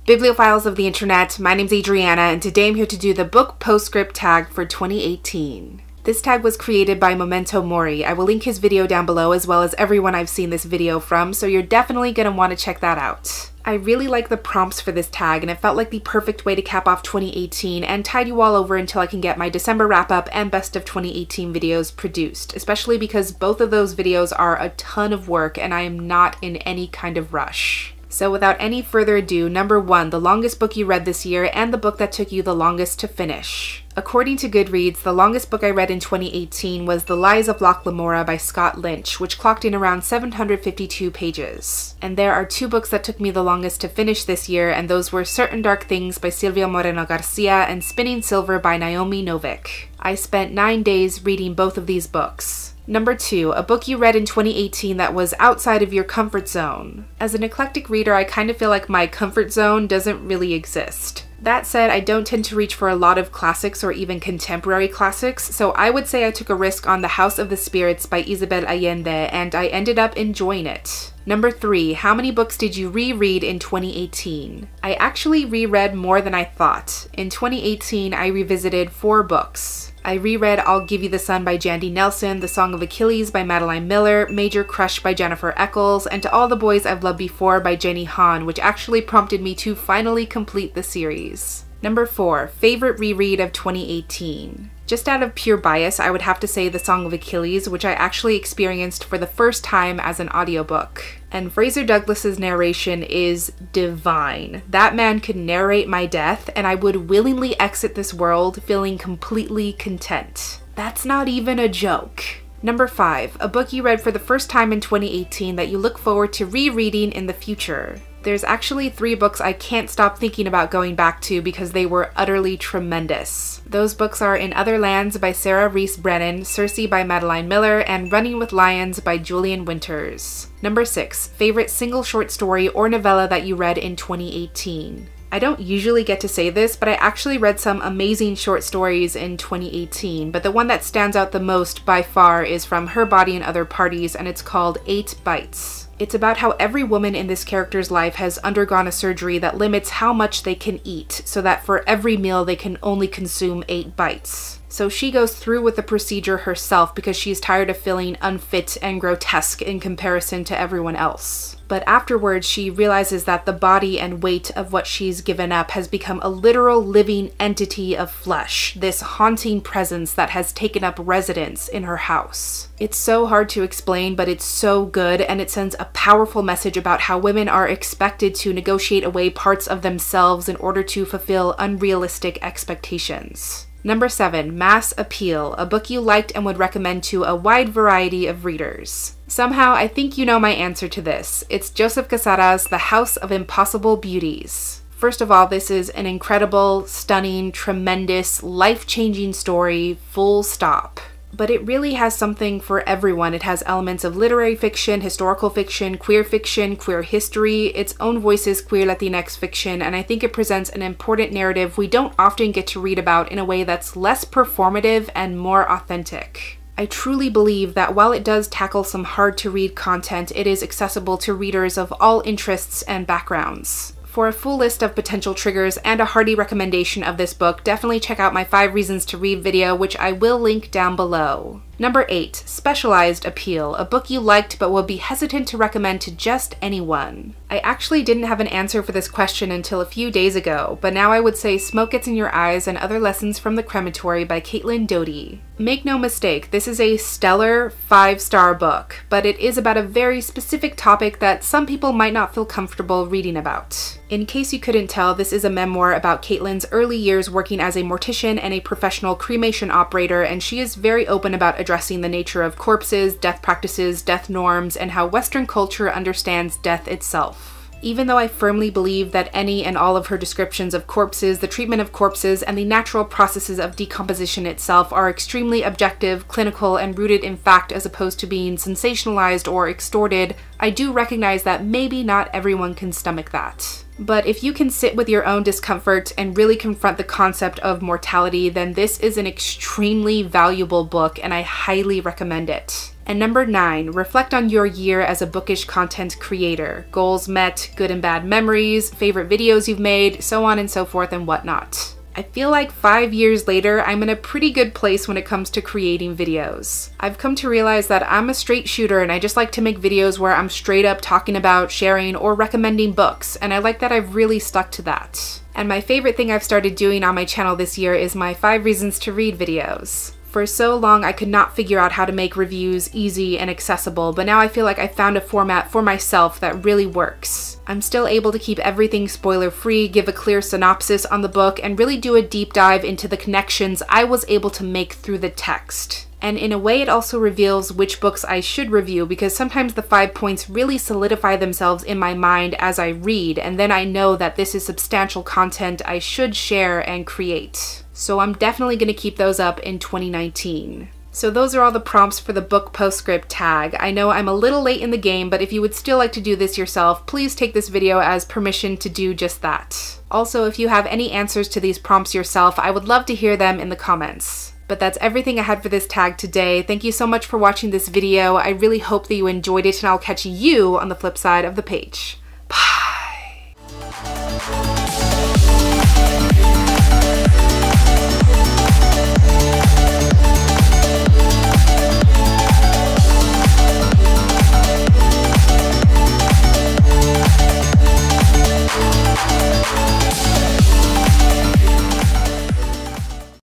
Bibliophiles of the internet, my name's Adriana, and today I'm here to do the book Postscript Tag for 2018. This tag was created by momentomori. I will link his video down below as well as everyone I've seen this video from, so you're definitely going to want to check that out. I really like the prompts for this tag, and it felt like the perfect way to cap off 2018 and tide you all over until I can get my December wrap-up and best of 2018 videos produced, especially because both of those videos are a ton of work and I am not in any kind of rush. So without any further ado, number 1, the longest book you read this year and the book that took you the longest to finish. According to Goodreads, the longest book I read in 2018 was The Lies of Locke Lamora by Scott Lynch, which clocked in around 752 pages. And there are 2 books that took me the longest to finish this year, and those were Certain Dark Things by Silvia Moreno Garcia and Spinning Silver by Naomi Novik. I spent 9 days reading both of these books. Number 2, a book you read in 2018 that was outside of your comfort zone. As an eclectic reader, I kind of feel like my comfort zone doesn't really exist. That said, I don't tend to reach for a lot of classics or even contemporary classics, so I would say I took a risk on The House of the Spirits by Isabel Allende, and I ended up enjoying it. Number 3, how many books did you reread in 2018? I actually reread more than I thought. In 2018, I revisited 4 books. I reread I'll Give You the Sun by Jandy Nelson, The Song of Achilles by Madeline Miller, Major Crush by Jennifer Eccles, and To All the Boys I've Loved Before by Jenny Han, which actually prompted me to finally complete the series. Number 4, favorite reread of 2018. Just out of pure bias, I would have to say The Song of Achilles, which I actually experienced for the first time as an audiobook. And Fraser Douglas's narration is divine. That man could narrate my death, and I would willingly exit this world feeling completely content. That's not even a joke. Number 5, a book you read for the first time in 2018 that you look forward to rereading in the future. There's actually 3 books I can't stop thinking about going back to because they were utterly tremendous. Those books are In Other Lands by Sarah Reese Brennan, Circe by Madeline Miller, and Running with Lions by Julian Winters. Number 6, favorite single short story or novella that you read in 2018. I don't usually get to say this, but I actually read some amazing short stories in 2018, but the one that stands out the most by far is from Her Body and Other Parties, and it's called 8 Bites. It's about how every woman in this character's life has undergone a surgery that limits how much they can eat, so that for every meal they can only consume 8 bites. So she goes through with the procedure herself because she's tired of feeling unfit and grotesque in comparison to everyone else. But afterwards, she realizes that the body and weight of what she's given up has become a literal living entity of flesh, this haunting presence that has taken up residence in her house. It's so hard to explain, but it's so good, and it sends a powerful message about how women are expected to negotiate away parts of themselves in order to fulfill unrealistic expectations. Number 7, Mass Appeal, a book you liked and would recommend to a wide variety of readers. Somehow, I think you know my answer to this. It's Joseph Quesada's The House of Impossible Beauties. First of all, this is an incredible, stunning, tremendous, life-changing story, full stop. But it really has something for everyone. It has elements of literary fiction, historical fiction, queer history, its own voice is queer Latinx fiction, and I think it presents an important narrative we don't often get to read about in a way that's less performative and more authentic. I truly believe that while it does tackle some hard-to-read content, it is accessible to readers of all interests and backgrounds. For a full list of potential triggers and a hearty recommendation of this book, definitely check out my 5 Reasons to Read video, which I will link down below. Number 8, Specialized Appeal, a book you liked but will be hesitant to recommend to just anyone. I actually didn't have an answer for this question until a few days ago, but now I would say Smoke Gets in Your Eyes and Other Lessons from the Crematory by Caitlin Doty. Make no mistake, this is a stellar 5-star book, but it is about a very specific topic that some people might not feel comfortable reading about. In case you couldn't tell, this is a memoir about Caitlin's early years working as a mortician and a professional cremation operator, and she is very open about addressing the nature of corpses, death practices, death norms, and how Western culture understands death itself. Even though I firmly believe that any and all of her descriptions of corpses, the treatment of corpses, and the natural processes of decomposition itself are extremely objective, clinical, and rooted in fact as opposed to being sensationalized or extorted, I do recognize that maybe not everyone can stomach that. But if you can sit with your own discomfort and really confront the concept of mortality, then this is an extremely valuable book and I highly recommend it. And number 9, reflect on your year as a bookish content creator. Goals met, good and bad memories, favorite videos you've made, so on and so forth and whatnot. I feel like 5 years later, I'm in a pretty good place when it comes to creating videos. I've come to realize that I'm a straight shooter and I just like to make videos where I'm straight up talking about, sharing, or recommending books, and I like that I've really stuck to that. And my favorite thing I've started doing on my channel this year is my 5 reasons to read videos. For so long, I could not figure out how to make reviews easy and accessible, but now I feel like I found a format for myself that really works. I'm still able to keep everything spoiler-free, give a clear synopsis on the book, and really do a deep dive into the connections I was able to make through the text. And in a way, it also reveals which books I should review, because sometimes the 5 points really solidify themselves in my mind as I read, and then I know that this is substantial content I should share and create. So I'm definitely going to keep those up in 2019. So those are all the prompts for the book postscript tag. I know I'm a little late in the game, but if you would still like to do this yourself, please take this video as permission to do just that. Also, if you have any answers to these prompts yourself, I would love to hear them in the comments. But that's everything I had for this tag today. Thank you so much for watching this video. I really hope that you enjoyed it, and I'll catch you on the flip side of the page. Bye!